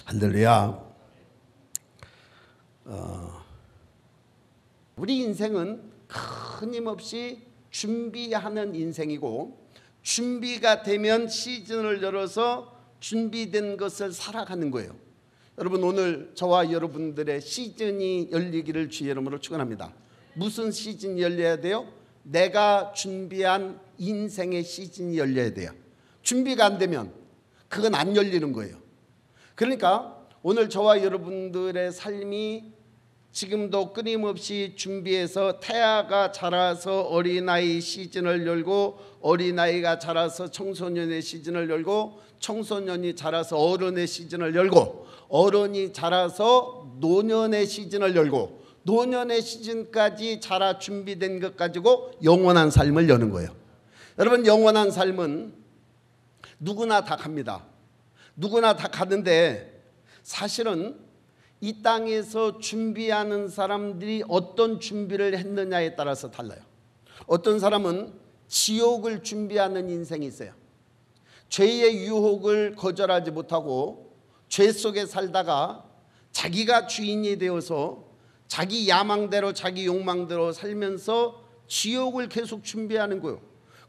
할렐루야. 우리 인생은 끊임없이 준비하는 인생이고, 준비가 되면 시즌을 열어서 준비된 것을 살아가는 거예요. 여러분, 오늘 저와 여러분들의 시즌이 열리기를 주의 이름으로 축원합니다. 무슨 시즌이 열려야 돼요? 내가 준비한 인생의 시즌이 열려야 돼요. 준비가 안 되면 그건 안 열리는 거예요. 그러니까 오늘 저와 여러분들의 삶이 지금도 끊임없이 준비해서 태아가 자라서 어린아이 시즌을 열고, 어린아이가 자라서 청소년의 시즌을 열고, 청소년이 자라서 어른의 시즌을 열고, 어른이 자라서 노년의 시즌을 열고, 노년의 시즌까지 자라 준비된 것 가지고 영원한 삶을 여는 거예요. 여러분, 영원한 삶은 누구나 다 갑니다. 누구나 다 가는데, 사실은 이 땅에서 준비하는 사람들이 어떤 준비를 했느냐에 따라서 달라요. 어떤 사람은 지옥을 준비하는 인생이 있어요. 죄의 유혹을 거절하지 못하고 죄 속에 살다가 자기가 주인이 되어서 자기 야망대로 자기 욕망대로 살면서 지옥을 계속 준비하는 거예요.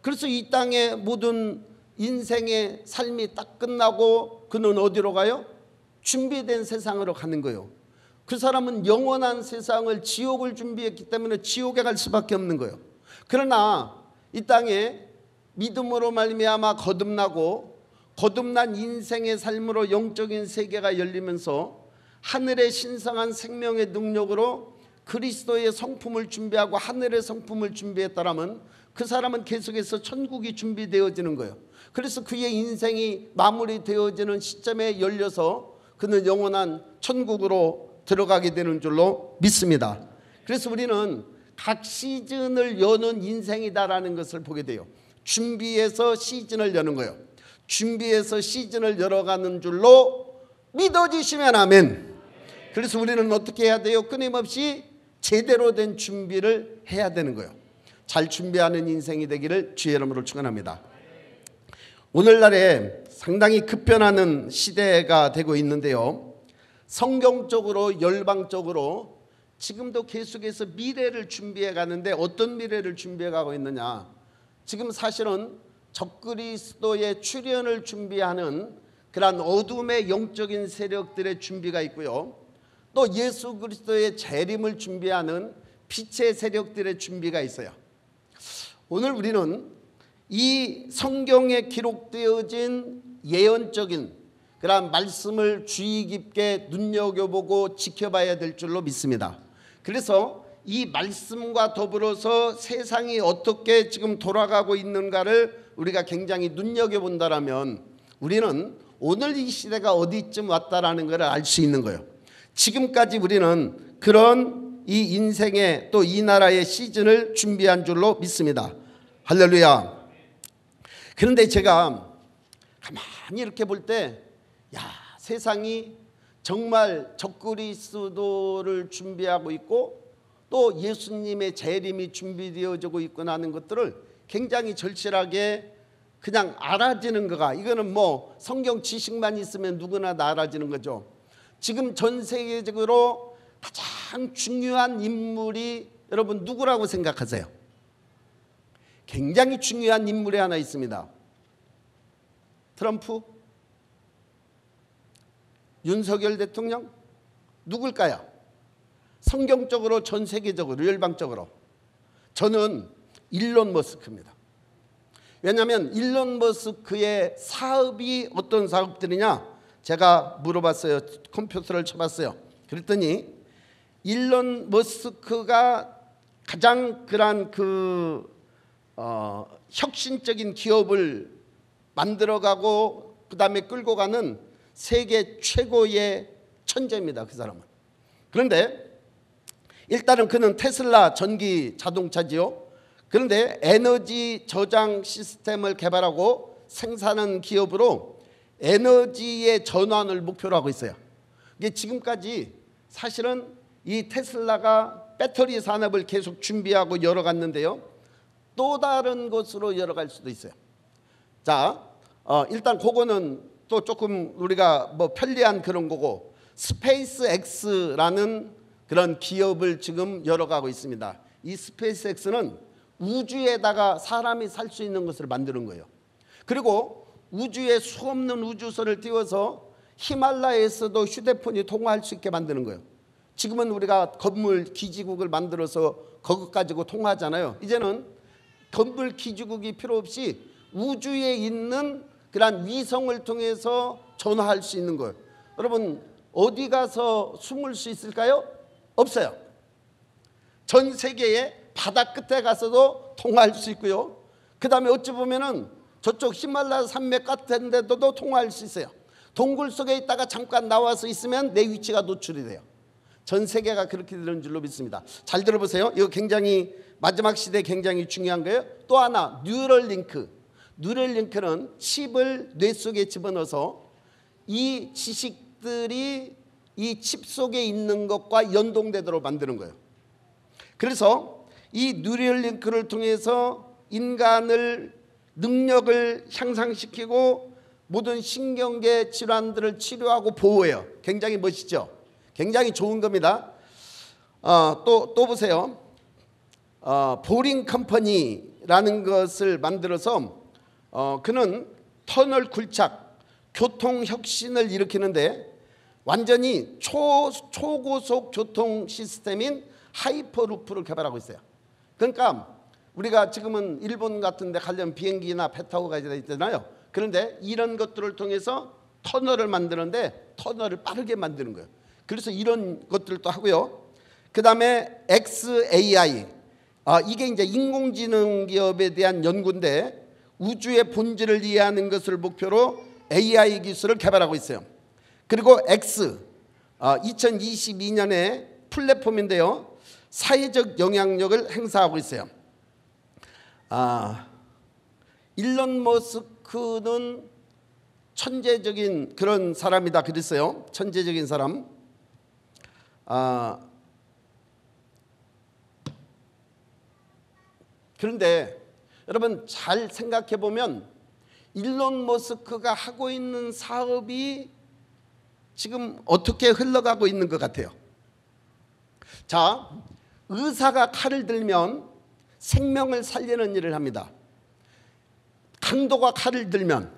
그래서 이 땅의 모든 인생의 삶이 딱 끝나고 그는 어디로 가요? 준비된 세상으로 가는 거예요. 그 사람은 영원한 세상을, 지옥을 준비했기 때문에 지옥에 갈 수밖에 없는 거예요. 그러나 이 땅에 믿음으로 말미암아 거듭나고, 거듭난 인생의 삶으로 영적인 세계가 열리면서 하늘의 신성한 생명의 능력으로 그리스도의 성품을 준비하고 하늘의 성품을 준비했다라면 그 사람은 계속해서 천국이 준비되어지는 거예요. 그래서 그의 인생이 마무리되어지는 시점에 열려서 그는 영원한 천국으로 들어가게 되는 줄로 믿습니다. 그래서 우리는 각 시즌을 여는 인생이다라는 것을 보게 돼요. 준비해서 시즌을 여는 거예요. 준비해서 시즌을 열어가는 줄로 믿어지시면 아멘. 그래서 우리는 어떻게 해야 돼요? 끊임없이 제대로 된 준비를 해야 되는 거예요. 잘 준비하는 인생이 되기를 주의 이름으로 축원합니다. 오늘날에 상당히 급변하는 시대가 되고 있는데요, 성경적으로 열방적으로 지금도 계속해서 미래를 준비해 가는데, 어떤 미래를 준비해 가고 있느냐, 지금 사실은 적그리스도의 출현을 준비하는 그러한 어둠의 영적인 세력들의 준비가 있고요, 또 예수 그리스도의 재림을 준비하는 빛의 세력들의 준비가 있어요. 오늘 우리는 이 성경에 기록되어진 예언적인 그러한 말씀을 주의 깊게 눈여겨보고 지켜봐야 될 줄로 믿습니다. 그래서 이 말씀과 더불어서 세상이 어떻게 지금 돌아가고 있는가를 우리가 굉장히 눈여겨본다라면 우리는 오늘 이 시대가 어디쯤 왔다라는 것을 알 수 있는 거예요. 지금까지 우리는 그런 이 인생의 또 이 나라의 시즌을 준비한 줄로 믿습니다. 할렐루야. 그런데 제가 가만히 이렇게 볼 때, 세상이 정말 적그리스도를 준비하고 있고 또 예수님의 재림이 준비되어지고 있구나 하는 것들을 굉장히 절실하게 그냥 알아지는 거가, 이거는 뭐 성경 지식만 있으면 누구나 다 알아지는 거죠. 지금 전 세계적으로 가장 중요한 인물이 여러분 누구라고 생각하세요? 굉장히 중요한 인물이 하나 있습니다. 트럼프? 윤석열 대통령? 누굴까요? 성경적으로, 전 세계적으로, 열방적으로 저는 일론 머스크입니다. 왜냐하면 일론 머스크의 사업이 어떤 사업들이냐, 제가 물어봤어요. 컴퓨터를 쳐봤어요. 그랬더니 일론 머스크가 가장 그런 혁신적인 기업을 만들어가고 그 다음에 끌고 가는 세계 최고의 천재입니다. 그 사람은. 그런데 일단은 그는 테슬라 전기 자동차지요. 그런데 에너지 저장 시스템을 개발하고 생산하는 기업으로 에너지의 전환을 목표로 하고 있어요. 이게 지금까지 사실은 이 테슬라가 배터리 산업을 계속 준비하고 열어갔는데요, 또 다른 곳으로 열어갈 수도 있어요. 자, 일단 그거는 또 조금 우리가 뭐 편리한 그런 거고, 스페이스 X라는 그런 기업을 지금 열어가고 있습니다. 이 스페이스 X는 우주에다가 사람이 살 수 있는 것을 만드는 거예요. 그리고 우주에 수없는 우주선을 띄워서 히말라야에서도 휴대폰이 통화할 수 있게 만드는 거예요. 지금은 우리가 건물 기지국을 만들어서 그것 가지고 통화하잖아요. 이제는 건물 기지국이 필요 없이 우주에 있는 그런 위성을 통해서 전화할 수 있는 거예요. 여러분, 어디 가서 숨을 수 있을까요? 없어요. 전 세계의 바다 끝에 가서도 통화할 수 있고요. 그 다음에 어찌 보면은 저쪽 히말라야 산맥 같은 데도 통화할 수 있어요. 동굴 속에 있다가 잠깐 나와서 있으면 내 위치가 노출이 돼요. 전 세계가 그렇게 되는 줄로 믿습니다. 잘 들어보세요. 이거 굉장히 마지막 시대에 굉장히 중요한 거예요. 또 하나, 뉴럴링크. 뉴럴링크는 칩을 뇌 속에 집어넣어서 이 지식들이 이 칩 속에 있는 것과 연동되도록 만드는 거예요. 그래서 이 뉴럴링크를 통해서 인간을 능력을 향상시키고 모든 신경계 질환들을 치료하고 보호해요. 굉장히 멋있죠? 굉장히 좋은 겁니다. 또 보세요. 보링 컴퍼니라는 것을 만들어서 그는 터널 굴착, 교통 혁신을 일으키는데 완전히 초고속 교통 시스템인 하이퍼루프를 개발하고 있어요. 그러니까 우리가 지금은 일본 같은 데 가려면 비행기나 배 타고 가야 되잖아요. 그런데 이런 것들을 통해서 터널을 만드는데 터널을 빠르게 만드는 거예요. 그래서 이런 것들도 하고요. 그 다음에 XAI, 이게 이제 인공지능 기업에 대한 연구인데 우주의 본질을 이해하는 것을 목표로 AI 기술을 개발하고 있어요. 그리고 X, 2022년에 플랫폼인데요. 사회적 영향력을 행사하고 있어요. 일론 머스크는 천재적인 그런 사람이다 그랬어요. 천재적인 사람. 그런데 여러분 잘 생각해 보면 일론 머스크가 하고 있는 사업이 지금 어떻게 흘러가고 있는 것 같아요. 자, 의사가 칼을 들면 생명을 살리는 일을 합니다. 강도가 칼을 들면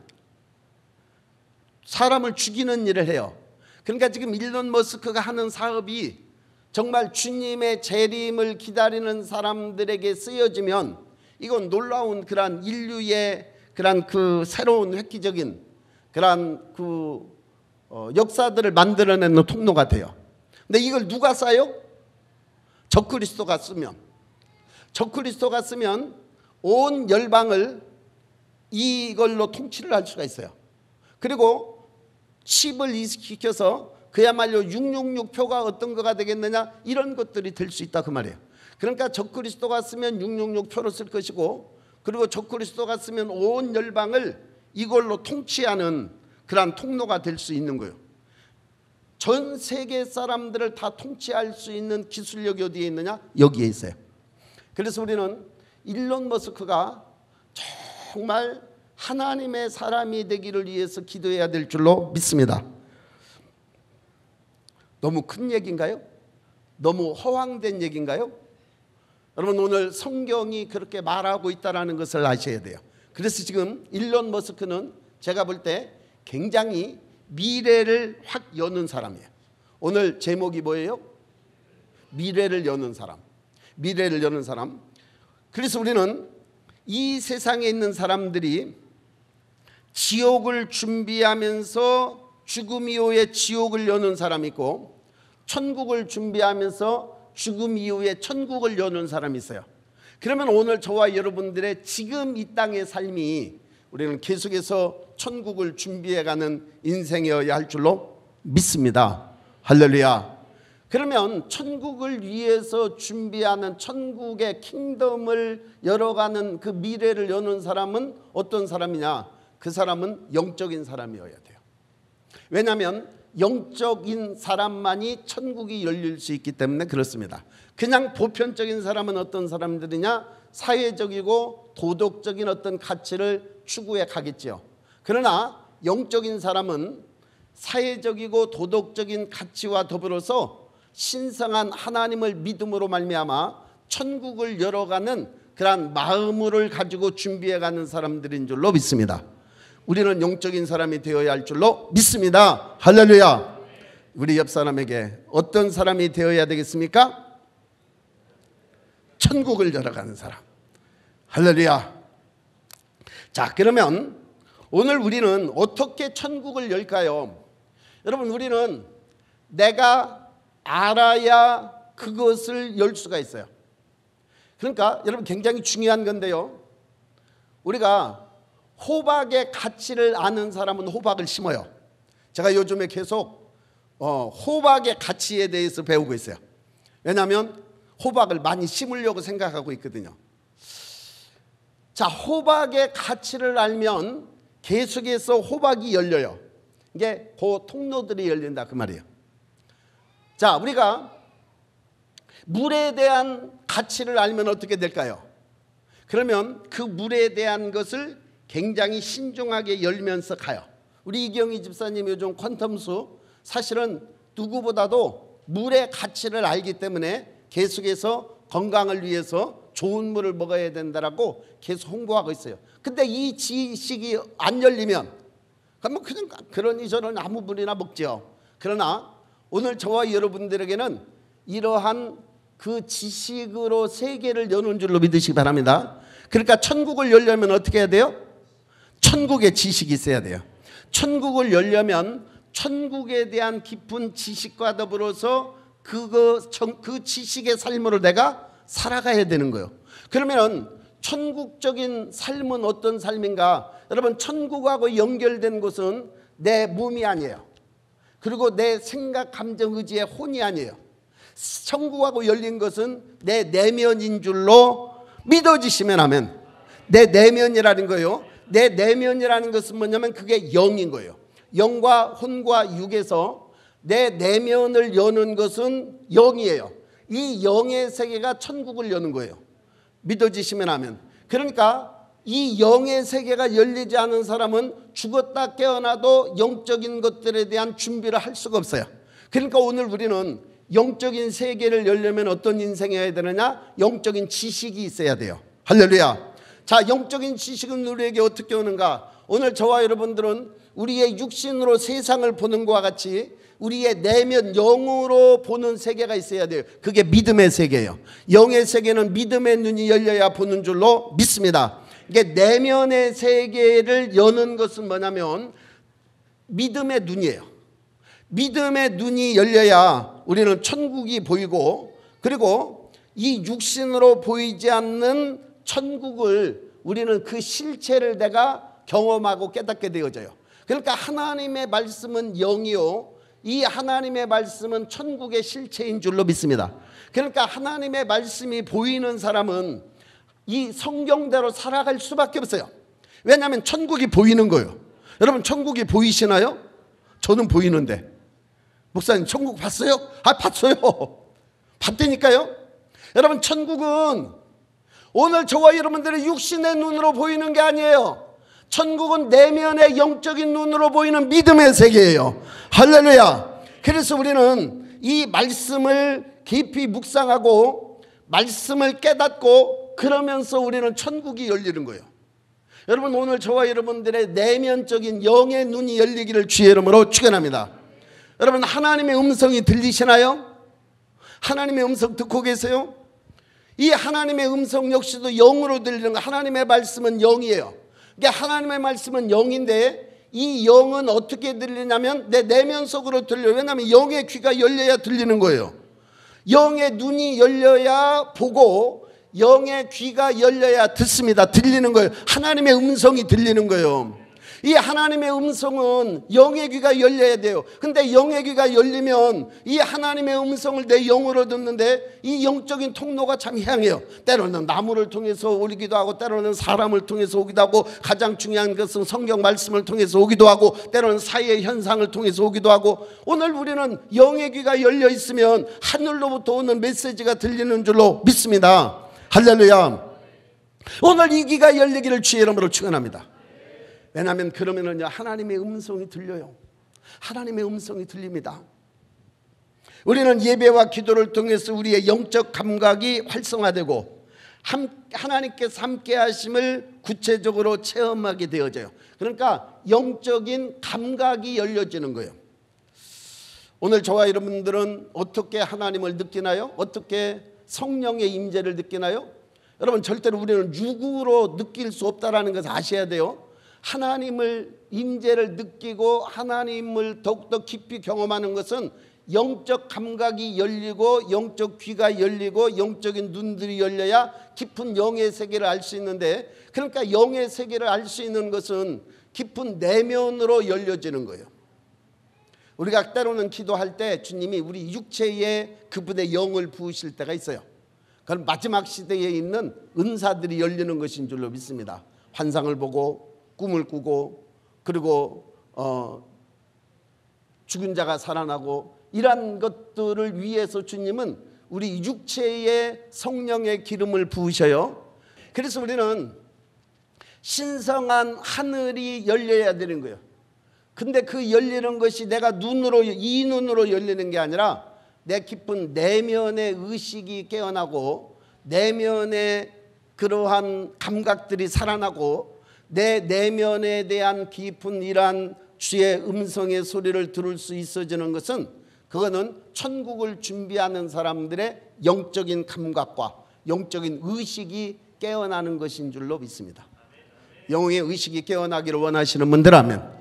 사람을 죽이는 일을 해요. 그러니까 지금 일론 머스크가 하는 사업이 정말 주님의 재림을 기다리는 사람들에게 쓰여지면 이건 놀라운 그런 인류의 그런 그 새로운 획기적인 그런 그 역사들을 만들어내는 통로가 돼요. 근데 이걸 누가 써요? 적그리스도가 쓰면, 적그리스도가 쓰면 온 열방을 이걸로 통치를 할 수가 있어요. 그리고 칩을 이식시켜서 그야말로 666표가 어떤 거가 되겠느냐, 이런 것들이 될 수 있다 그 말이에요. 그러니까 적그리스도가 쓰면 666표로 쓸 것이고, 그리고 적그리스도가 쓰면 온 열방을 이걸로 통치하는 그러한 통로가 될 수 있는 거예요. 전 세계 사람들을 다 통치할 수 있는 기술력이 어디에 있느냐? 여기에 있어요. 그래서 우리는 일론 머스크가 정말 하나님의 사람이 되기를 위해서 기도해야 될 줄로 믿습니다. 너무 큰 얘기인가요? 너무 허황된 얘기인가요? 여러분, 오늘 성경이 그렇게 말하고 있다는 것을 아셔야 돼요. 그래서 지금 일론 머스크는 제가 볼 때 굉장히 미래를 확 여는 사람이에요. 오늘 제목이 뭐예요? 미래를 여는 사람. 미래를 여는 사람. 그래서 우리는 이 세상에 있는 사람들이 지옥을 준비하면서 죽음 이후에 지옥을 여는 사람이 있고, 천국을 준비하면서 죽음 이후에 천국을 여는 사람이 있어요. 그러면 오늘 저와 여러분들의 지금 이 땅의 삶이 우리는 계속해서 천국을 준비해가는 인생이어야 할 줄로 믿습니다. 할렐루야. 그러면 천국을 위해서 준비하는 천국의 킹덤을 열어가는 그 미래를 여는 사람은 어떤 사람이냐? 그 사람은 영적인 사람이어야 돼요. 왜냐하면 영적인 사람만이 천국이 열릴 수 있기 때문에 그렇습니다. 그냥 보편적인 사람은 어떤 사람들이냐? 사회적이고 도덕적인 어떤 가치를 추구해 가겠죠. 그러나 영적인 사람은 사회적이고 도덕적인 가치와 더불어서 신성한 하나님을 믿음으로 말미암아 천국을 열어가는 그러한 마음을 가지고 준비해가는 사람들인 줄로 믿습니다. 우리는 영적인 사람이 되어야 할 줄로 믿습니다. 할렐루야. 우리 옆 사람에게 어떤 사람이 되어야 되겠습니까? 천국을 열어가는 사람. 할렐루야. 자, 그러면 오늘 우리는 어떻게 천국을 열까요? 여러분, 우리는 내가 알아야 그것을 열 수가 있어요. 그러니까 여러분, 굉장히 중요한 건데요, 우리가 호박의 가치를 아는 사람은 호박을 심어요. 제가 요즘에 계속 호박의 가치에 대해서 배우고 있어요. 왜냐하면 호박을 많이 심으려고 생각하고 있거든요. 자, 호박의 가치를 알면 계속해서 호박이 열려요. 이게 그 통로들이 열린다 그 말이에요. 자, 우리가 물에 대한 가치를 알면 어떻게 될까요? 그러면 그 물에 대한 것을 굉장히 신중하게 열면서 가요. 우리 이경희 집사님 요즘 퀀텀수 사실은 누구보다도 물의 가치를 알기 때문에 계속해서 건강을 위해서 좋은 물을 먹어야 된다라고 계속 홍보하고 있어요. 근데 이 지식이 안 열리면 그러면 그냥 그러니 저런 아무 물이나 먹죠. 그러나 오늘 저와 여러분들에게는 이러한 그 지식으로 세계를 여는 줄로 믿으시기 바랍니다. 그러니까 천국을 열려면 어떻게 해야 돼요? 천국의 지식이 있어야 돼요. 천국을 열려면 천국에 대한 깊은 지식과 더불어서 그 지식의 삶으로 내가 살아가야 되는 거예요. 그러면 천국적인 삶은 어떤 삶인가? 여러분, 천국하고 연결된 곳은 내 몸이 아니에요. 그리고 내 생각, 감정, 의지의 혼이 아니에요. 천국하고 열린 것은 내 내면인 줄로 믿어지시면 하면, 내 내면이라는 거예요. 내 내면이라는 것은 뭐냐면 그게 영인 거예요. 영과 혼과 육에서 내 내면을 여는 것은 영이에요. 이 영의 세계가 천국을 여는 거예요. 믿어지시면 하면. 그러니까 이 영의 세계가 열리지 않은 사람은 죽었다 깨어나도 영적인 것들에 대한 준비를 할 수가 없어요. 그러니까 오늘 우리는 영적인 세계를 열려면 어떤 인생이어야 되느냐? 영적인 지식이 있어야 돼요. 할렐루야. 자, 영적인 지식은 우리에게 어떻게 오는가? 오늘 저와 여러분들은 우리의 육신으로 세상을 보는 것과 같이 우리의 내면 영으로 보는 세계가 있어야 돼요. 그게 믿음의 세계예요. 영의 세계는 믿음의 눈이 열려야 보는 줄로 믿습니다. 이게 내면의 세계를 여는 것은 뭐냐면 믿음의 눈이에요. 믿음의 눈이 열려야 우리는 천국이 보이고, 그리고 이 육신으로 보이지 않는 천국을 우리는 그 실체를 내가 경험하고 깨닫게 되어져요. 그러니까 하나님의 말씀은 영이요, 이 하나님의 말씀은 천국의 실체인 줄로 믿습니다. 그러니까 하나님의 말씀이 보이는 사람은 이 성경대로 살아갈 수밖에 없어요. 왜냐하면 천국이 보이는 거예요. 여러분, 천국이 보이시나요? 저는 보이는데. 목사님, 천국 봤어요? 아, 봤어요. 봤다니까요. 여러분, 천국은 오늘 저와 여러분들의 육신의 눈으로 보이는 게 아니에요. 천국은 내면의 영적인 눈으로 보이는 믿음의 세계예요. 할렐루야. 그래서 우리는 이 말씀을 깊이 묵상하고 말씀을 깨닫고 그러면서 우리는 천국이 열리는 거예요. 여러분, 오늘 저와 여러분들의 내면적인 영의 눈이 열리기를 주의 이름으로 축원합니다. 여러분, 하나님의 음성이 들리시나요? 하나님의 음성 듣고 계세요? 이 하나님의 음성 역시도 영으로 들리는 거. 하나님의 말씀은 영이에요. 그러니까 하나님의 말씀은 영인데 이 영은 어떻게 들리냐면 내 내면 속으로 들려요. 왜냐하면 영의 귀가 열려야 들리는 거예요. 영의 눈이 열려야 보고 영의 귀가 열려야 듣습니다. 들리는 거예요. 하나님의 음성이 들리는 거예요. 이 하나님의 음성은 영의 귀가 열려야 돼요. 근데 영의 귀가 열리면 이 하나님의 음성을 내 영으로 듣는데 이 영적인 통로가 참 향해요. 때로는 나무를 통해서 오기도 하고, 때로는 사람을 통해서 오기도 하고, 가장 중요한 것은 성경 말씀을 통해서 오기도 하고, 때로는 사회의 현상을 통해서 오기도 하고. 오늘 우리는 영의 귀가 열려 있으면 하늘로부터 오는 메시지가 들리는 줄로 믿습니다. 할렐루야. 오늘 이 귀가 열리기를 주의 이름으로 축원합니다. 왜냐하면 그러면은요 하나님의 음성이 들려요. 하나님의 음성이 들립니다. 우리는 예배와 기도를 통해서 우리의 영적 감각이 활성화되고 하나님께서 함께 하심을 구체적으로 체험하게 되어져요. 그러니까 영적인 감각이 열려지는 거예요. 오늘 저와 여러분들은 어떻게 하나님을 느끼나요? 어떻게 성령의 임재를 느끼나요? 여러분, 절대로 우리는 육으로 느낄 수 없다는 것을 아셔야 돼요. 하나님을 임재를 느끼고 하나님을 더욱더 깊이 경험하는 것은 영적 감각이 열리고 영적 귀가 열리고 영적인 눈들이 열려야 깊은 영의 세계를 알 수 있는데, 그러니까 영의 세계를 알 수 있는 것은 깊은 내면으로 열려지는 거예요. 우리가 때로는 기도할 때 주님이 우리 육체에 그분의 영을 부으실 때가 있어요. 그건 마지막 시대에 있는 은사들이 열리는 것인 줄로 믿습니다. 환상을 보고 꿈을 꾸고 그리고 죽은 자가 살아나고 이러한 것들을 위해서 주님은 우리 육체에 성령의 기름을 부으셔요. 그래서 우리는 신성한 하늘이 열려야 되는 거예요. 근데 그 열리는 것이 내가 눈으로, 이 눈으로 열리는 게 아니라 내 깊은 내면의 의식이 깨어나고 내면의 그러한 감각들이 살아나고 내 내면에 대한 깊은 이러한 주의 음성의 소리를 들을 수 있어지는 것은, 그거는 천국을 준비하는 사람들의 영적인 감각과 영적인 의식이 깨어나는 것인 줄로 믿습니다. 영의 의식이 깨어나기를 원하시는 분들라면,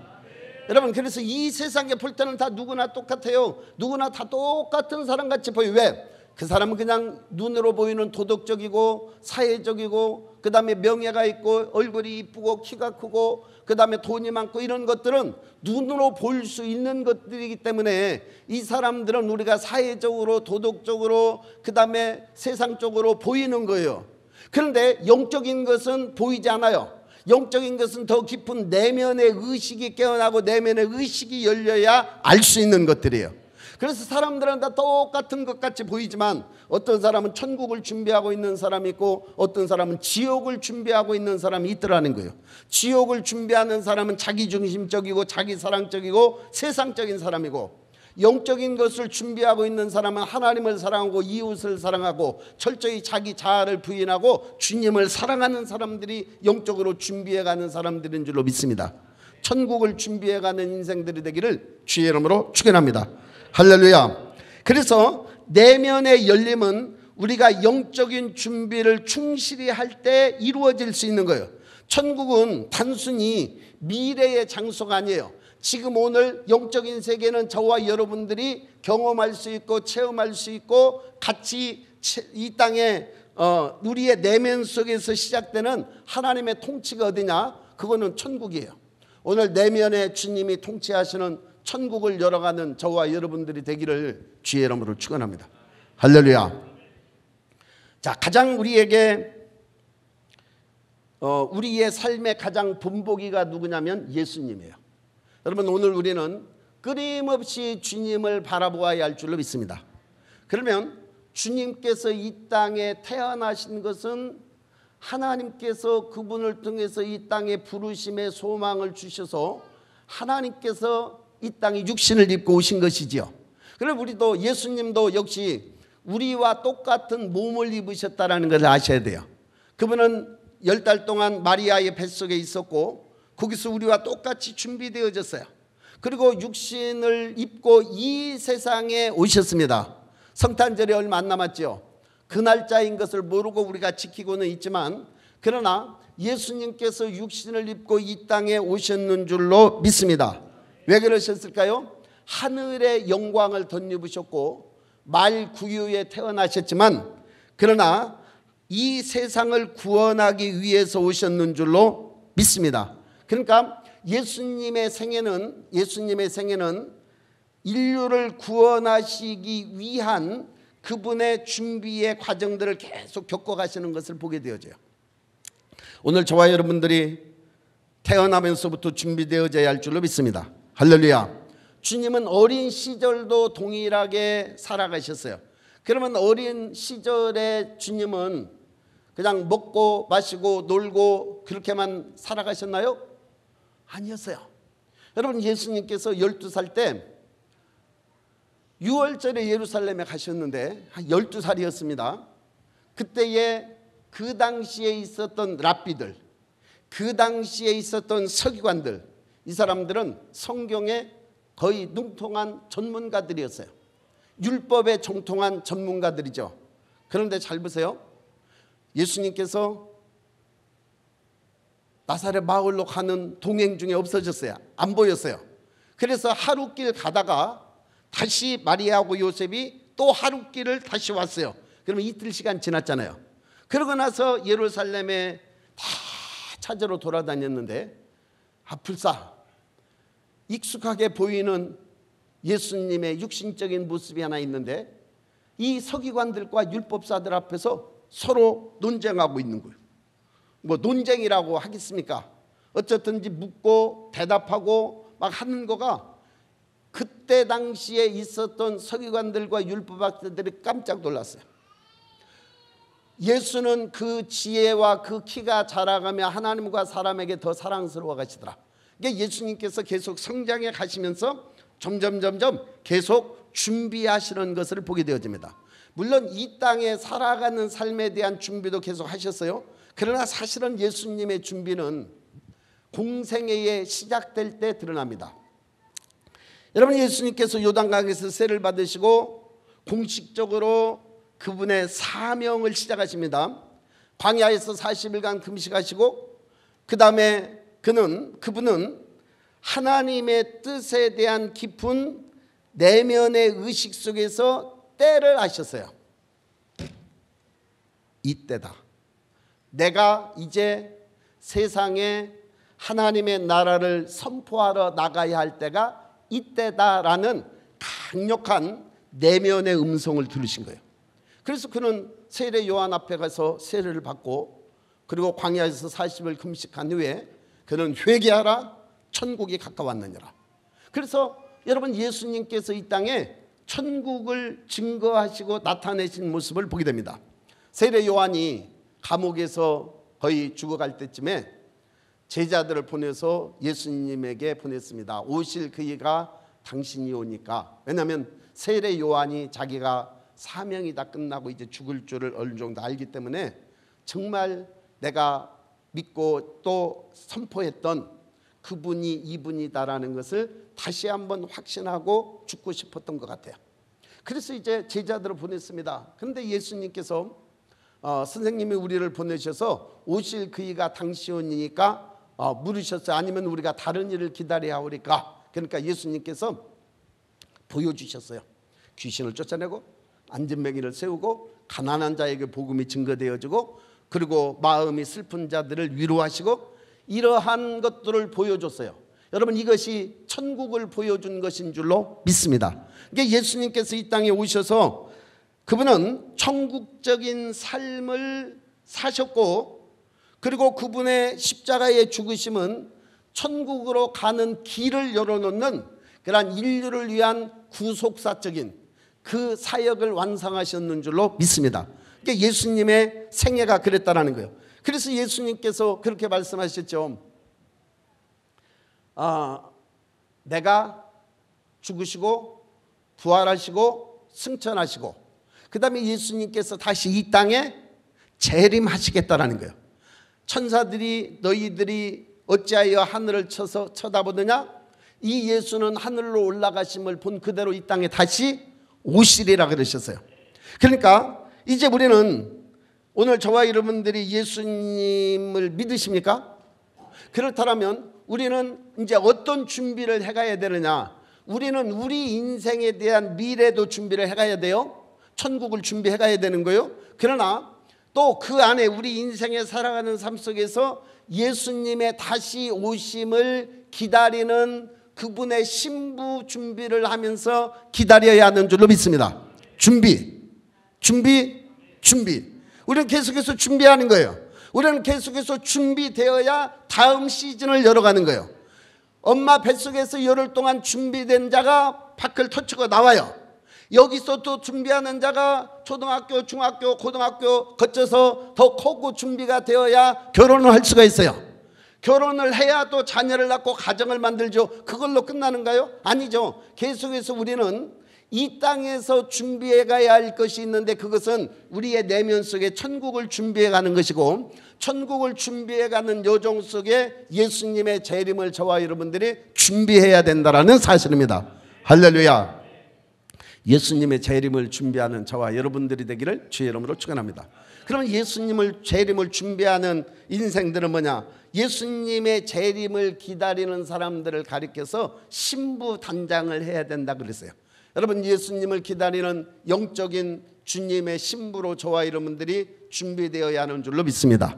여러분, 그래서 이 세상에 볼 때는 다 누구나 똑같아요. 누구나 다 똑같은 사람같이 보여요. 왜? 그 사람은 그냥 눈으로 보이는 도덕적이고 사회적이고 그 다음에 명예가 있고 얼굴이 이쁘고 키가 크고 그 다음에 돈이 많고 이런 것들은 눈으로 볼 수 있는 것들이기 때문에 이 사람들은 우리가 사회적으로 도덕적으로 그 다음에 세상적으로 보이는 거예요. 그런데 영적인 것은 보이지 않아요. 영적인 것은 더 깊은 내면의 의식이 깨어나고 내면의 의식이 열려야 알 수 있는 것들이에요. 그래서 사람들은 다 똑같은 것 같이 보이지만 어떤 사람은 천국을 준비하고 있는 사람이 있고 어떤 사람은 지옥을 준비하고 있는 사람이 있더라는 거예요. 지옥을 준비하는 사람은 자기중심적이고 자기사랑적이고 세상적인 사람이고, 영적인 것을 준비하고 있는 사람은 하나님을 사랑하고 이웃을 사랑하고 철저히 자기 자아를 부인하고 주님을 사랑하는 사람들이 영적으로 준비해가는 사람들인 줄로 믿습니다. 천국을 준비해가는 인생들이 되기를 주의 이름으로 축원합니다. 할렐루야. 그래서 내면의 열림은 우리가 영적인 준비를 충실히 할 때 이루어질 수 있는 거예요. 천국은 단순히 미래의 장소가 아니에요. 지금 오늘 영적인 세계는 저와 여러분들이 경험할 수 있고 체험할 수 있고 같이 이 땅에 우리의 내면 속에서 시작되는 하나님의 통치가 어디냐? 그거는 천국이에요. 오늘 내면에 주님이 통치하시는 천국을 열어가는 저와 여러분들이 되기를 주의 이름으로 축원합니다. 할렐루야. 자, 가장 우리에게 우리의 삶의 가장 본보기가 누구냐면 예수님이에요. 여러분, 오늘 우리는 끊임없이 주님을 바라보아야 할 줄로 믿습니다. 그러면 주님께서 이 땅에 태어나신 것은 하나님께서 그분을 통해서 이 땅에 부르심의 소망을 주셔서 하나님께서 이 땅에 육신을 입고 오신 것이지요. 그럼 우리도 예수님도 역시 우리와 똑같은 몸을 입으셨다는 것을 아셔야 돼요. 그분은 10달 동안 마리아의 뱃속에 있었고 거기서 우리와 똑같이 준비되어졌어요. 그리고 육신을 입고 이 세상에 오셨습니다. 성탄절이 얼마 안 남았죠. 그 날짜인 것을 모르고 우리가 지키고는 있지만, 그러나 예수님께서 육신을 입고 이 땅에 오셨는 줄로 믿습니다. 왜 그러셨을까요? 하늘의 영광을 덧입으셨고 말 구유에 태어나셨지만, 그러나 이 세상을 구원하기 위해서 오셨는 줄로 믿습니다. 그러니까 예수님의 생애는 인류를 구원하시기 위한 그분의 준비의 과정들을 계속 겪어가시는 것을 보게 되어져요. 오늘 저와 여러분들이 태어나면서부터 준비되어져야 할 줄로 믿습니다. 할렐루야. 주님은 어린 시절도 동일하게 살아가셨어요. 그러면 어린 시절에 주님은 그냥 먹고 마시고 놀고 그렇게만 살아가셨나요? 아니었어요. 여러분, 예수님께서 12살 때 6월절에 예루살렘에 가셨는데 한 12살이었습니다. 그때에 그 당시에 있었던 랍비들, 그 당시에 있었던 서기관들, 이 사람들은 성경에 거의 능통한 전문가들이었어요. 율법에 정통한 전문가들이죠. 그런데 잘 보세요. 예수님께서 나사렛 마을로 가는 동행 중에 없어졌어요. 안 보였어요. 그래서 하루길 가다가 다시 마리아하고 요셉이 또 하루길을 다시 왔어요. 그러면 이틀 시간 지났잖아요. 그러고 나서 예루살렘에 다 찾으러 돌아다녔는데 불사 익숙하게 보이는 예수님의 육신적인 모습이 하나 있는데 이 서기관들과 율법사들 앞에서 서로 논쟁하고 있는 거예요. 뭐 논쟁이라고 하겠습니까? 어쨌든지 묻고 대답하고 막 하는 거가 그때 당시에 있었던 서기관들과 율법학자들이 깜짝 놀랐어요. 예수는 그 지혜와 그 키가 자라가며 하나님과 사람에게 더 사랑스러워 가시더라. 그러니까 예수님께서 계속 성장해 가시면서 점점 계속 준비하시는 것을 보게 되어집니다. 물론 이 땅에 살아가는 삶에 대한 준비도 계속 하셨어요. 그러나 사실은 예수님의 준비는 공생애에 시작될 때 드러납니다. 여러분, 예수님께서 요단강에서 세를 받으시고 공식적으로 그분의 사명을 시작하십니다. 광야에서 40일간 금식하시고 그 다음에 그분은 하나님의 뜻에 대한 깊은 내면의 의식 속에서 때를 아셨어요. 이때다. 내가 이제 세상에 하나님의 나라를 선포하러 나가야 할 때가 이때다라는 강력한 내면의 음성을 들으신 거예요. 그래서 그는 세례 요한 앞에 가서 세례를 받고 그리고 광야에서 40일 금식한 후에 그는 회개하라, 천국이 가까웠느니라. 그래서 여러분, 예수님께서 이 땅에 천국을 증거하시고 나타내신 모습을 보게 됩니다. 세례 요한이 감옥에서 거의 죽어갈 때쯤에 제자들을 보내서 예수님에게 보냈습니다. 오실 그이가 당신이 오니까. 왜냐하면 세례 요한이 자기가 사명이 다 끝나고 이제 죽을 줄을 어느 정도 알기 때문에 정말 내가 믿고 또 선포했던 그분이 이분이다라는 것을 다시 한번 확신하고 죽고 싶었던 것 같아요. 그래서 이제 제자들을 보냈습니다. 그런데 예수님께서 선생님이 우리를 보내셔서 오실 그이가 당신이니까 물으셨어요. 아니면 우리가 다른 일을 기다려야 하오리까? 그러니까 예수님께서 보여주셨어요. 귀신을 쫓아내고 안진뱅이를 세우고 가난한 자에게 복음이 증거되어지고 그리고 마음이 슬픈 자들을 위로하시고 이러한 것들을 보여줬어요. 여러분, 이것이 천국을 보여준 것인 줄로 믿습니다. 그러니까 예수님께서 이 땅에 오셔서 그분은 천국적인 삶을 사셨고 그리고 그분의 십자가의 죽으심은 천국으로 가는 길을 열어놓는 그러한 인류를 위한 구속사적인 그 사역을 완성하셨는 줄로 믿습니다. 그러니까 예수님의 생애가 그랬다라는 거예요. 그래서 예수님께서 그렇게 말씀하셨죠. 내가 죽으시고 부활하시고 승천하시고 그 다음에 예수님께서 다시 이 땅에 재림하시겠다라는 거예요. 천사들이 너희들이 어찌하여 하늘을 쳐다보느냐? 이 예수는 하늘로 올라가심을 본 그대로 이 땅에 다시 오시리라 그러셨어요. 그러니까 이제 우리는 오늘 저와 여러분들이 예수님을 믿으십니까? 그렇다면 우리는 이제 어떤 준비를 해가야 되느냐? 우리는 우리 인생에 대한 미래도 준비를 해가야 돼요. 천국을 준비해가야 되는 거예요. 그러나 또 그 안에 우리 인생에 살아가는 삶 속에서 예수님의 다시 오심을 기다리는 그분의 신부 준비를 하면서 기다려야 하는 줄로 믿습니다. 준비. 우리는 계속해서 준비하는 거예요. 우리는 계속해서 준비되어야 다음 시즌을 열어가는 거예요. 엄마 뱃속에서 열흘 동안 준비된 자가 밖을 터치고 나와요. 여기서 또 준비하는 자가 초등학교, 중학교, 고등학교 거쳐서 더 크고 준비가 되어야 결혼을 할 수가 있어요. 결혼을 해야 또 자녀를 낳고 가정을 만들죠. 그걸로 끝나는가요? 아니죠. 계속해서 우리는 이 땅에서 준비해 가야 할 것이 있는데, 그것은 우리의 내면 속에 천국을 준비해 가는 것이고, 천국을 준비해 가는 여정 속에 예수님의 재림을 저와 여러분들이 준비해야 된다라는 사실입니다. 할렐루야. 예수님의 재림을 준비하는 저와 여러분들이 되기를 주의 이름으로 축원합니다. 그러면 예수님을 재림을 준비하는 인생들은 뭐냐? 예수님의 재림을 기다리는 사람들을 가리켜서 신부 단장을 해야 된다 그랬어요. 여러분, 예수님을 기다리는 영적인 주님의 신부로 저와 여러분들이 준비되어야 하는 줄로 믿습니다.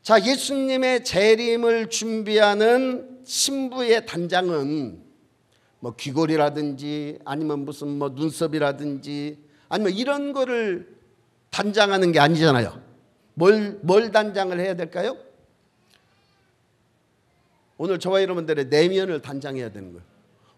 자, 예수님의 재림을 준비하는 신부의 단장은 뭐 귀걸이라든지 아니면 무슨 뭐 눈썹이라든지 아니면 이런 거를 단장하는 게 아니잖아요. 뭘 단장을 해야 될까요? 오늘 저와 여러분들의 내면을 단장해야 되는 거예요.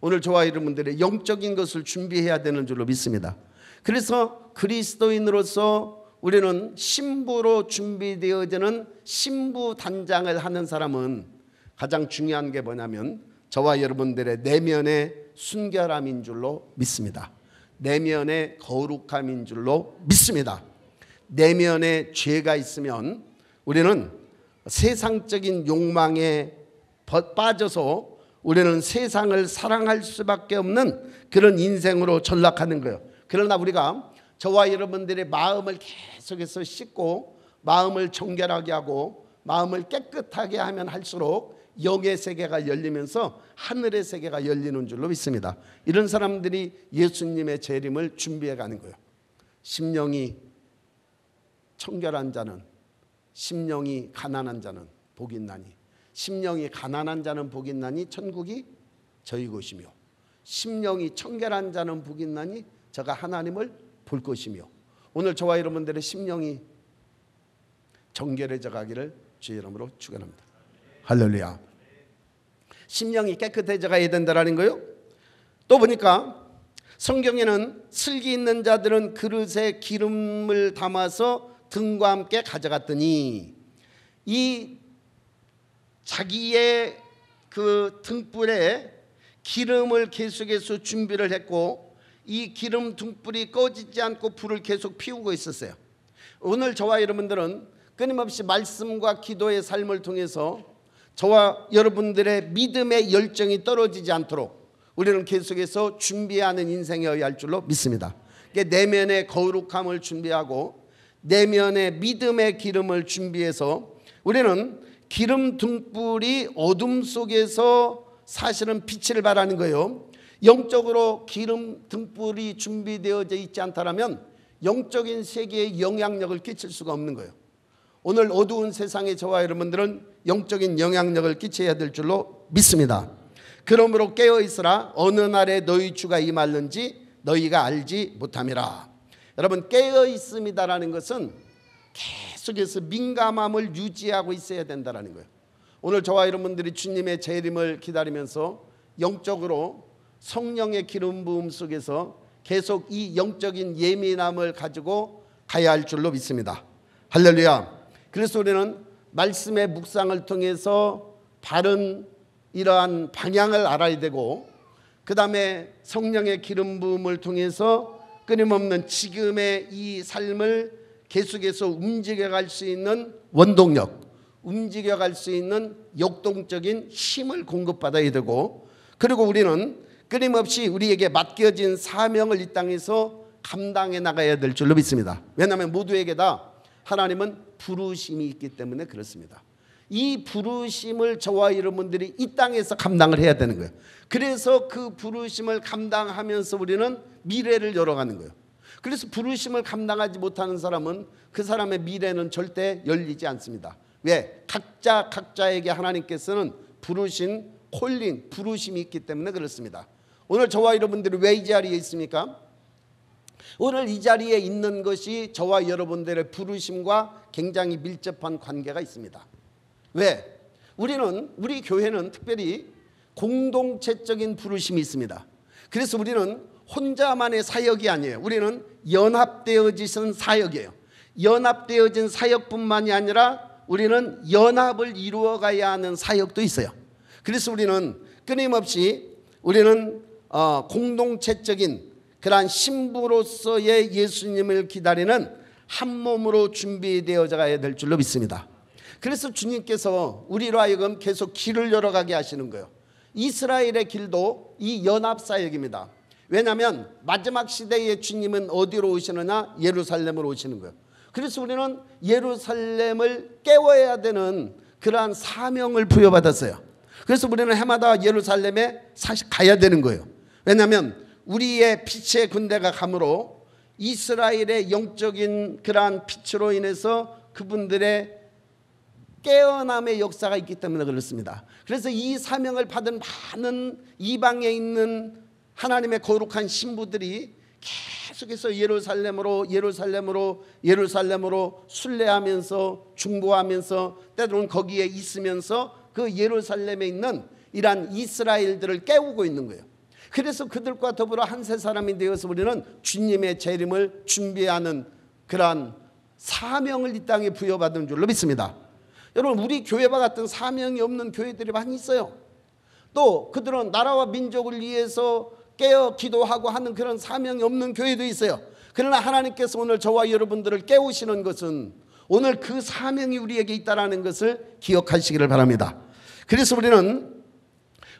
오늘 저와 여러분들의 영적인 것을 준비해야 되는 줄로 믿습니다. 그래서 그리스도인으로서 우리는 신부로 준비되어지는 신부 단장을 하는 사람은 가장 중요한 게 뭐냐면 저와 여러분들의 내면의 순결함인 줄로 믿습니다. 내면의 거룩함인 줄로 믿습니다. 내면에 죄가 있으면 우리는 세상적인 욕망에 빠져서 우리는 세상을 사랑할 수밖에 없는 그런 인생으로 전락하는 거예요. 그러나 우리가 저와 여러분들의 마음을 계속해서 씻고 마음을 정결하게 하고 마음을 깨끗하게 하면 할수록 영의 세계가 열리면서 하늘의 세계가 열리는 줄로 믿습니다. 이런 사람들이 예수님의 재림을 준비해 가는 거예요. 심령이 청결한 자는, 심령이 가난한 자는 복이 있나니, 심령이 가난한 자는 복이 있나니 천국이 저희 것이며, 심령이 청결한 자는 복이 있나니 저가 하나님을 볼 것이며. 오늘 저와 여러분들의 심령이 정결해져 가기를 주의 이름으로 축원합니다. 할렐루야. 심령이 깨끗해져 가야 된다라는 거예요. 또 보니까 성경에는 슬기 있는 자들은 그릇에 기름을 담아서 등과 함께 가져갔더니, 이 자기의 그 등불에 기름을 계속해서 준비를 했고 이 기름 등불이 꺼지지 않고 불을 계속 피우고 있었어요. 오늘 저와 여러분들은 끊임없이 말씀과 기도의 삶을 통해서 저와 여러분들의 믿음의 열정이 떨어지지 않도록 우리는 계속해서 준비하는 인생이어야 할 줄로 믿습니다. 내면의 거룩함을 준비하고 내면의 믿음의 기름을 준비해서 우리는 기름 등불이 어둠 속에서 사실은 빛을 발하는 거예요. 영적으로 기름 등불이 준비되어져 있지 않다면 영적인 세계에 영향력을 끼칠 수가 없는 거예요. 오늘 어두운 세상에 저와 여러분들은 영적인 영향력을 끼쳐야 될 줄로 믿습니다. 그러므로 깨어있으라. 어느 날에 너희 주가 임하는지 너희가 알지 못함이라. 여러분, 깨어있음이다라는 것은 계속해서 민감함을 유지하고 있어야 된다는 거예요. 오늘 저와 여러분들이 주님의 재림을 기다리면서 영적으로 성령의 기름 부음 속에서 계속 이 영적인 예민함을 가지고 가야 할 줄로 믿습니다. 할렐루야. 그래서 우리는 말씀의 묵상을 통해서 바른 이러한 방향을 알아야 되고, 그 다음에 성령의 기름 부음을 통해서 끊임없는 지금의 이 삶을 계속해서 움직여갈 수 있는 원동력, 움직여갈 수 있는 역동적인 힘을 공급받아야 되고, 그리고 우리는 끊임없이 우리에게 맡겨진 사명을 이 땅에서 감당해 나가야 될 줄로 믿습니다. 왜냐하면 모두에게 다 하나님은 부르심이 있기 때문에 그렇습니다. 이 부르심을 저와 여러분들이 이 땅에서 감당을 해야 되는 거예요. 그래서 그 부르심을 감당하면서 우리는 미래를 열어가는 거예요. 그래서 부르심을 감당하지 못하는 사람은 그 사람의 미래는 절대 열리지 않습니다. 왜? 각자에게 하나님께서는 부르신 콜링, 부르심이 있기 때문에 그렇습니다. 오늘 저와 여러분들이 왜 이 자리에 있습니까? 오늘 이 자리에 있는 것이 저와 여러분들의 부르심과 굉장히 밀접한 관계가 있습니다. 왜? 우리 교회는 특별히 공동체적인 부르심이 있습니다. 그래서 우리는 혼자만의 사역이 아니에요. 우리는 연합되어진 사역이에요. 연합되어진 사역뿐만이 아니라 우리는 연합을 이루어 가야 하는 사역도 있어요. 그래서 우리는 끊임없이 우리는 공동체적인 그러한 신부로서의 예수님을 기다리는 한 몸으로 준비되어져 가야 될 줄로 믿습니다. 그래서 주님께서 우리로 하여금 계속 길을 열어가게 하시는 거예요. 이스라엘의 길도 이 연합사역입니다. 왜냐하면 마지막 시대에 주님은 어디로 오시느냐? 예루살렘으로 오시는 거예요. 그래서 우리는 예루살렘을 깨워야 되는 그러한 사명을 부여받았어요. 그래서 우리는 해마다 예루살렘에 사실 가야 되는 거예요. 왜냐하면 우리의 빛의 군대가 감으로 이스라엘의 영적인 그러한 빛으로 인해서 그분들의 깨어남의 역사가 있기 때문에 그렇습니다. 그래서 이 사명을 받은 많은 이방에 있는 하나님의 거룩한 신부들이 계속해서 예루살렘으로 순례하면서 중보하면서 때로는 거기에 있으면서 그 예루살렘에 있는 이러한 이스라엘들을 깨우고 있는 거예요. 그래서 그들과 더불어 한 세 사람이 되어서 우리는 주님의 재림을 준비하는 그러한 사명을 이 땅에 부여받은 줄로 믿습니다. 여러분, 우리 교회와 같은 사명이 없는 교회들이 많이 있어요. 또 그들은 나라와 민족을 위해서 깨어 기도하고 하는 그런 사명이 없는 교회도 있어요. 그러나 하나님께서 오늘 저와 여러분들을 깨우시는 것은 오늘 그 사명이 우리에게 있다는 것을 기억하시기를 바랍니다. 그래서 우리는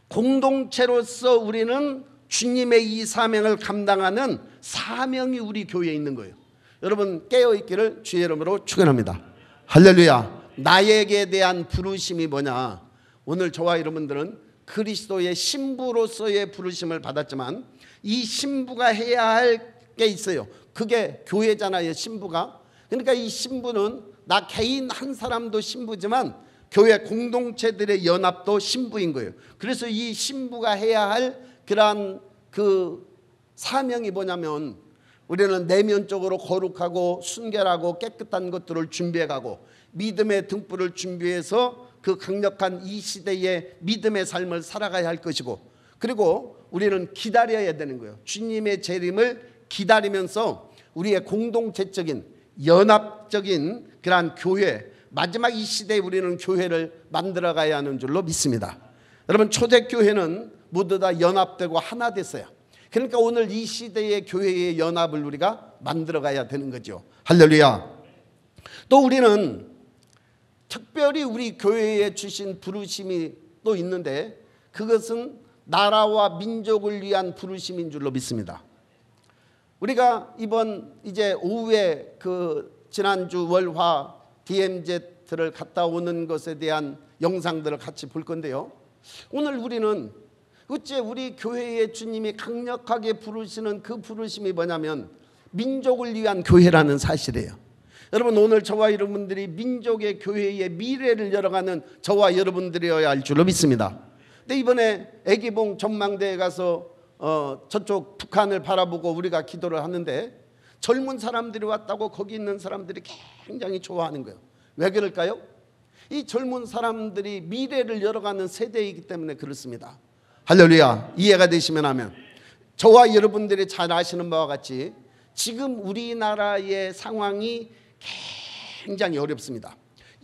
공동체로서 우리는 주님의 이 사명을 감당하는 사명이 우리 교회에 있는 거예요. 여러분, 깨어있기를 주의 이름으로 축원합니다. 할렐루야. 나에게 대한 부르심이 뭐냐? 오늘 저와 여러분들은 그리스도의 신부로서의 부르심을 받았지만 이 신부가 해야 할 게 있어요. 그게 교회잖아요, 신부가. 그러니까 이 신부는 나 개인 한 사람도 신부지만 교회 공동체들의 연합도 신부인 거예요. 그래서 이 신부가 해야 할 그러한 그 사명이 뭐냐면 우리는 내면적으로 거룩하고 순결하고 깨끗한 것들을 준비해가고 믿음의 등불을 준비해서 그 강력한 이 시대의 믿음의 삶을 살아가야 할 것이고, 그리고 우리는 기다려야 되는 거예요. 주님의 재림을 기다리면서 우리의 공동체적인 연합적인 그러한 교회, 마지막 이 시대에 우리는 교회를 만들어가야 하는 줄로 믿습니다. 여러분, 초대교회는 모두 다 연합되고 하나 됐어요. 그러니까 오늘 이 시대의 교회의 연합을 우리가 만들어가야 되는 거죠. 할렐루야. 또 우리는 특별히 우리 교회에 주신 부르심이 또 있는데 그것은 나라와 민족을 위한 부르심인 줄로 믿습니다. 우리가 이번 이제 오후에 그 지난주 월화 DMZ를 갔다 오는 것에 대한 영상들을 같이 볼 건데요. 오늘 우리는 어째 우리 교회에 주님이 강력하게 부르시는 그 부르심이 뭐냐면 민족을 위한 교회라는 사실이에요. 여러분, 오늘 저와 여러분들이 민족의 교회의 미래를 열어가는 저와 여러분들이어야 할 줄로 믿습니다. 근데 이번에 애기봉 전망대에 가서 저쪽 북한을 바라보고 우리가 기도를 하는데 젊은 사람들이 왔다고 거기 있는 사람들이 굉장히 좋아하는 거예요. 왜 그럴까요? 이 젊은 사람들이 미래를 열어가는 세대이기 때문에 그렇습니다. 할렐루야. 이해가 되시면 하면. 저와 여러분들이 잘 아시는 바와 같이 지금 우리나라의 상황이 굉장히 어렵습니다.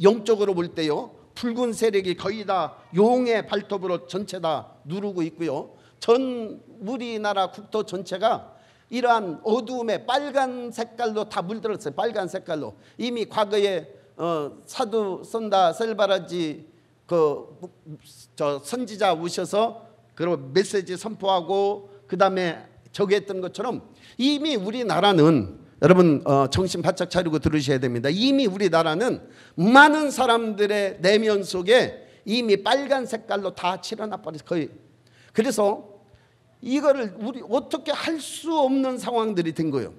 영적으로 볼 때요, 붉은 세력이 거의 다 용의 발톱으로 전체 다 누르고 있고요, 전 우리나라 국토 전체가 이러한 어두움에 빨간 색깔로 다 물들었어요. 빨간 색깔로. 이미 과거에 사두 선다 셀바라지 저 선지자 오셔서 그리고 메시지 선포하고 그 다음에 저기 했던 것처럼 이미 우리나라는, 여러분 정신 바짝 차리고 들으셔야 됩니다. 이미 우리나라는 많은 사람들의 내면 속에 이미 빨간 색깔로 다 칠해놔 버렸어요. 거의. 그래서 이거를 우리 어떻게 할 수 없는 상황들이 된 거예요.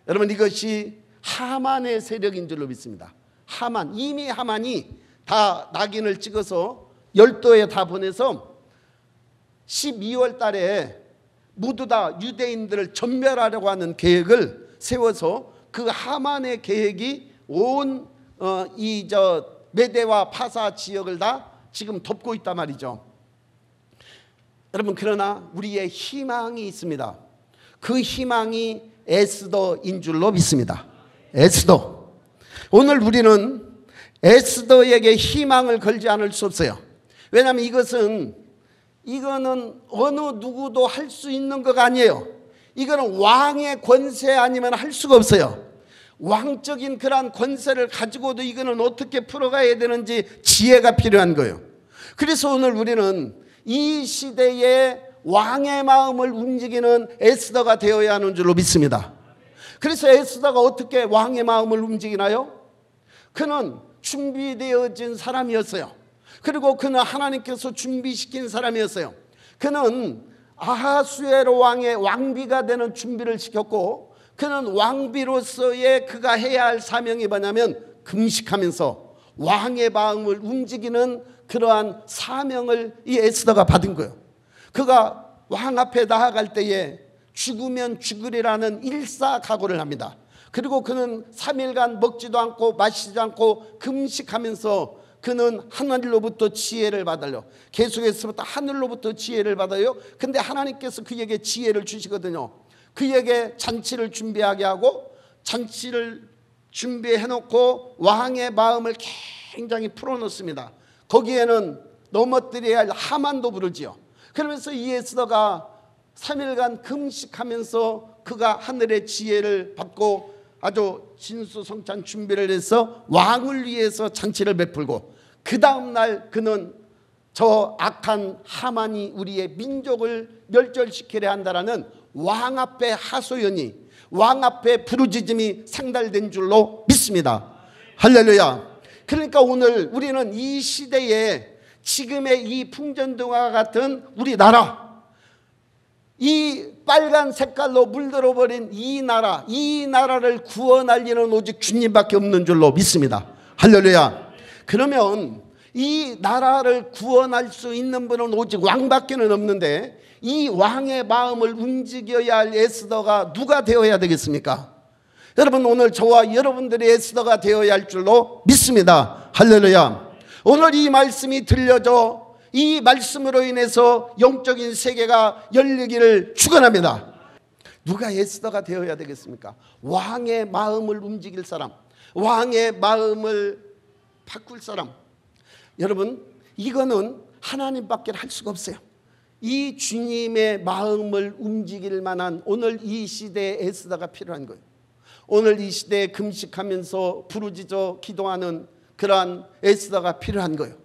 여러분, 이것이 하만의 세력인 줄로 믿습니다. 하만, 이미 하만이 다 낙인을 찍어서 열도에 다 보내서 12월 달에 모두 다 유대인들을 전멸하려고 하는 계획을 세워서 그 하만의 계획이 온 이 메대와 파사 지역을 다 지금 덮고 있단 말이죠. 여러분, 그러나 우리의 희망이 있습니다. 그 희망이 에스더인 줄로 믿습니다. 에스더. 오늘 우리는 에스더에게 희망을 걸지 않을 수 없어요. 왜냐하면 이거는 어느 누구도 할 수 있는 것 아니에요. 이거는 왕의 권세 아니면 할 수가 없어요. 왕적인 그러한 권세를 가지고도 이거는 어떻게 풀어가야 되는지 지혜가 필요한 거예요. 그래서 오늘 우리는 이 시대에 왕의 마음을 움직이는 에스더가 되어야 하는 줄로 믿습니다. 그래서 에스더가 어떻게 왕의 마음을 움직이나요? 그는 준비되어진 사람이었어요. 그리고 그는 하나님께서 준비시킨 사람이었어요. 그는 아하수에로 왕의 왕비가 되는 준비를 시켰고, 그는 왕비로서의 그가 해야 할 사명이 뭐냐면 금식하면서 왕의 마음을 움직이는 그러한 사명을 이 에스더가 받은 거예요. 그가 왕 앞에 나아갈 때에 죽으면 죽으리라는 일사각오를 합니다. 그리고 그는 3일간 먹지도 않고 마시지 않고 금식하면서 그는 하늘로부터 지혜를 받아요. 계속해서부터 하늘로부터 지혜를 받아요. 근데 하나님께서 그에게 지혜를 주시거든요. 그에게 잔치를 준비하게 하고, 잔치를 준비해 놓고 왕의 마음을 굉장히 풀어놓습니다. 거기에는 넘어뜨려야 할 하만도 부르지요. 그러면서 이 에스더가 3일간 금식하면서 그가 하늘의 지혜를 받고 아주 진수성찬 준비를 해서 왕을 위해서 잔치를 베풀고, 그 다음날 그는 저 악한 하만이 우리의 민족을 멸절시키려 한다라는 왕 앞에 하소연이, 왕 앞에 부르짖음이 상달된 줄로 믿습니다. 할렐루야. 그러니까 오늘 우리는 이 시대에 지금의 이 풍전등화 같은 우리나라, 이 빨간 색깔로 물들어 버린 이 나라를 구원할 일은 오직 주님밖에 없는 줄로 믿습니다. 할렐루야. 그러면 이 나라를 구원할 수 있는 분은 오직 왕밖에는 없는데, 이 왕의 마음을 움직여야 할 에스더가 누가 되어야 되겠습니까? 여러분, 오늘 저와 여러분들의 에스더가 되어야 할 줄로 믿습니다. 할렐루야. 오늘 이 말씀이 들려져 이 말씀으로 인해서 영적인 세계가 열리기를 축원합니다. 누가 에스더가 되어야 되겠습니까? 왕의 마음을 움직일 사람, 왕의 마음을 바꿀 사람. 여러분, 이거는 하나님밖에 할 수가 없어요. 이 주님의 마음을 움직일 만한 오늘 이 시대에 에스더가 필요한 거예요. 오늘 이 시대에 금식하면서 부르짖어 기도하는 그러한 에스더가 필요한 거예요.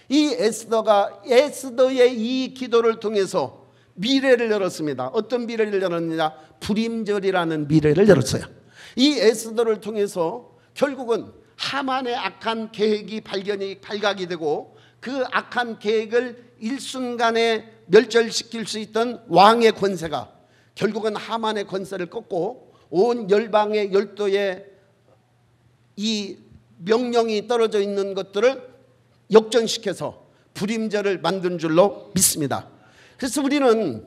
이 에스더가 에스더의 이 기도를 통해서 미래를 열었습니다. 어떤 미래를 열었느냐? 불임절이라는 미래를 열었어요. 이 에스더를 통해서 결국은 하만의 악한 계획이 발각이 되고, 그 악한 계획을 일순간에 멸절시킬 수 있던 왕의 권세가 결국은 하만의 권세를 꺾고 온 열방의 열도에 이 명령이 떨어져 있는 것들을 역전시켜서 불임절을 만든 줄로 믿습니다. 그래서 우리는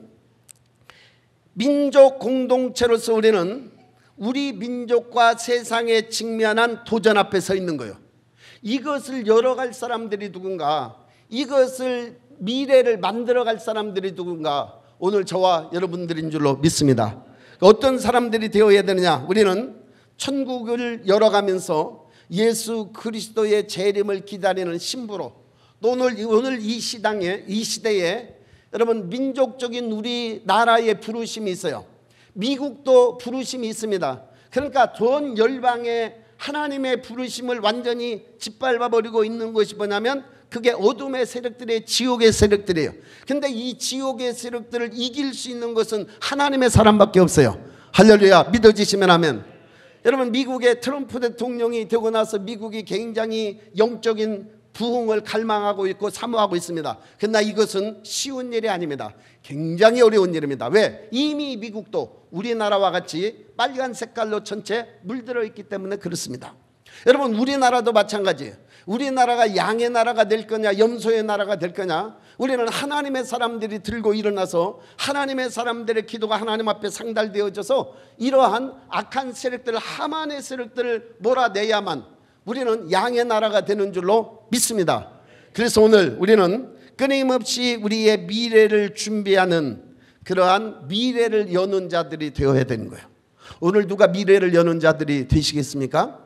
민족 공동체로서 우리는 우리 민족과 세상에 직면한 도전 앞에 서 있는 거예요. 이것을 열어갈 사람들이 누군가, 이것을 미래를 만들어갈 사람들이 누군가, 오늘 저와 여러분들인 줄로 믿습니다. 어떤 사람들이 되어야 되느냐? 우리는 천국을 열어가면서 예수 그리스도의 재림을 기다리는 신부로, 또 오늘 이 시대에 여러분 민족적인 우리 나라의 부르심이 있어요. 미국도 부르심이 있습니다. 그러니까 전 열방에 하나님의 부르심을 완전히 짓밟아버리고 있는 것이 뭐냐면 그게 어둠의 세력들의 지옥의 세력들이에요. 근데 이 지옥의 세력들을 이길 수 있는 것은 하나님의 사람밖에 없어요. 할렐루야. 믿어지시면 아멘. 여러분, 미국의 트럼프 대통령이 되고 나서 미국이 굉장히 영적인 부흥을 갈망하고 있고 사모하고 있습니다. 그러나 이것은 쉬운 일이 아닙니다. 굉장히 어려운 일입니다. 왜? 이미 미국도 우리나라와 같이 빨간 색깔로 전체 물들어 있기 때문에 그렇습니다. 여러분, 우리나라도 마찬가지예요. 우리나라가 양의 나라가 될 거냐 염소의 나라가 될 거냐, 우리는 하나님의 사람들이 들고 일어나서 하나님의 사람들의 기도가 하나님 앞에 상달되어져서 이러한 악한 세력들, 하만의 세력들을 몰아내야만 우리는 양의 나라가 되는 줄로 믿습니다. 그래서 오늘 우리는 끊임없이 우리의 미래를 준비하는 그러한 미래를 여는 자들이 되어야 되는 거예요. 오늘 누가 미래를 여는 자들이 되시겠습니까?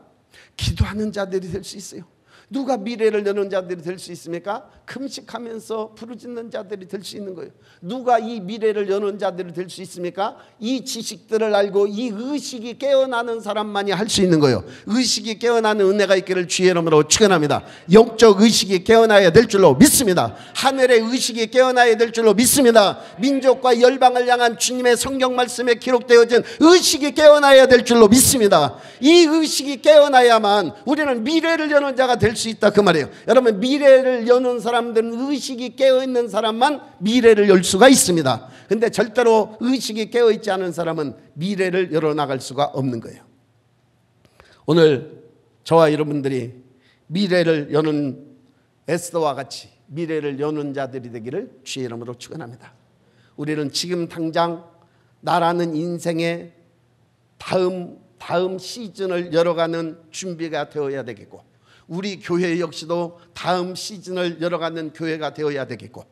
기도하는 자들이 될 수 있어요. 누가 미래를 여는 자들이 될 수 있습니까? 금식하면서 부르짖는 자들이 될 수 있는 거예요. 누가 이 미래를 여는 자들이 될 수 있습니까? 이 지식들을 알고 이 의식이 깨어나는 사람만이 할 수 있는 거예요. 의식이 깨어나는 은혜가 있기를 주의 이름으로 축원합니다. 영적 의식이 깨어나야 될 줄로 믿습니다. 하늘의 의식이 깨어나야 될 줄로 믿습니다. 민족과 열방을 향한 주님의 성경 말씀에 기록되어진 의식이 깨어나야 될 줄로 믿습니다. 이 의식이 깨어나야만 우리는 미래를 여는 자가 될 수 있다 그 말이에요. 여러분, 미래를 여는 사람들은 의식이 깨어있는 사람만 미래를 열 수가 있습니다. 근데 절대로 의식이 깨어있지 않은 사람은 미래를 열어나갈 수가 없는 거예요. 오늘 저와 여러분들이 미래를 여는 에스더와 같이 미래를 여는 자들이 되기를 주의 이름으로 축원합니다. 우리는 지금 당장 나라는 인생의 다음 시즌을 열어가는 준비가 되어야 되겠고, 우리 교회 역시도 다음 시즌을 열어가는 교회가 되어야 되겠고,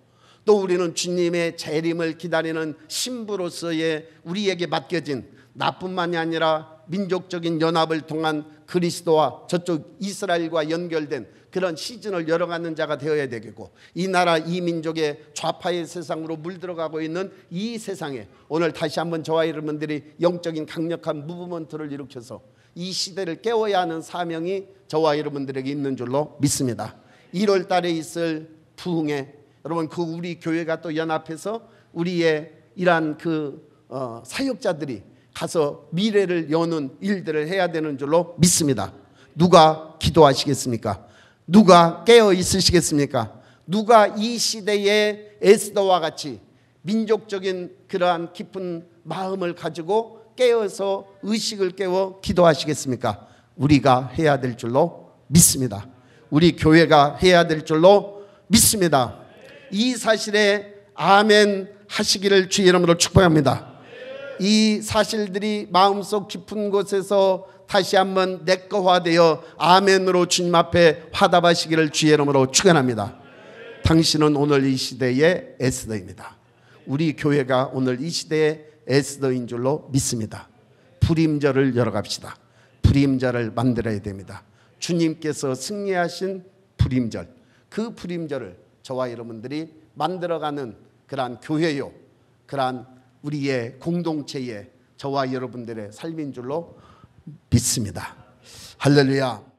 또 우리는 주님의 재림을 기다리는 신부로서의 우리에게 맡겨진 나뿐만이 아니라 민족적인 연합을 통한 그리스도와 저쪽 이스라엘과 연결된 그런 시즌을 열어가는 자가 되어야 되겠고, 이 나라 이 민족의 좌파의 세상으로 물들어가고 있는 이 세상에 오늘 다시 한번 저와 여러분들이 영적인 강력한 무브먼트를 일으켜서 이 시대를 깨워야 하는 사명이 저와 여러분들에게 있는 줄로 믿습니다. 1월 달에 있을 부흥회, 여러분 그 우리 교회가 또 연합해서 우리의 이러한 사역자들이 가서 미래를 여는 일들을 해야 되는 줄로 믿습니다. 누가 기도하시겠습니까? 누가 깨어 있으시겠습니까? 누가 이 시대의 에스더와 같이 민족적인 그러한 깊은 마음을 가지고 깨어서 의식을 깨워 기도하시겠습니까? 우리가 해야 될 줄로 믿습니다. 우리 교회가 해야 될 줄로 믿습니다. 이 사실에 아멘 하시기를 주의 이름으로 축복합니다. 이 사실들이 마음속 깊은 곳에서 다시 한번 내거화되어 아멘으로 주님 앞에 화답하시기를 주의 이름으로 축원합니다. 당신은 오늘 이 시대의 에스더입니다. 우리 교회가 오늘 이 시대의 에스더인 줄로 믿습니다. 불임절을 열어갑시다. 불임절을 만들어야 됩니다. 주님께서 승리하신 불임절, 그 불임절을 저와 여러분들이 만들어가는 그러한 교회요, 그러한 우리의 공동체의 저와 여러분들의 삶인 줄로 믿습니다. 할렐루야.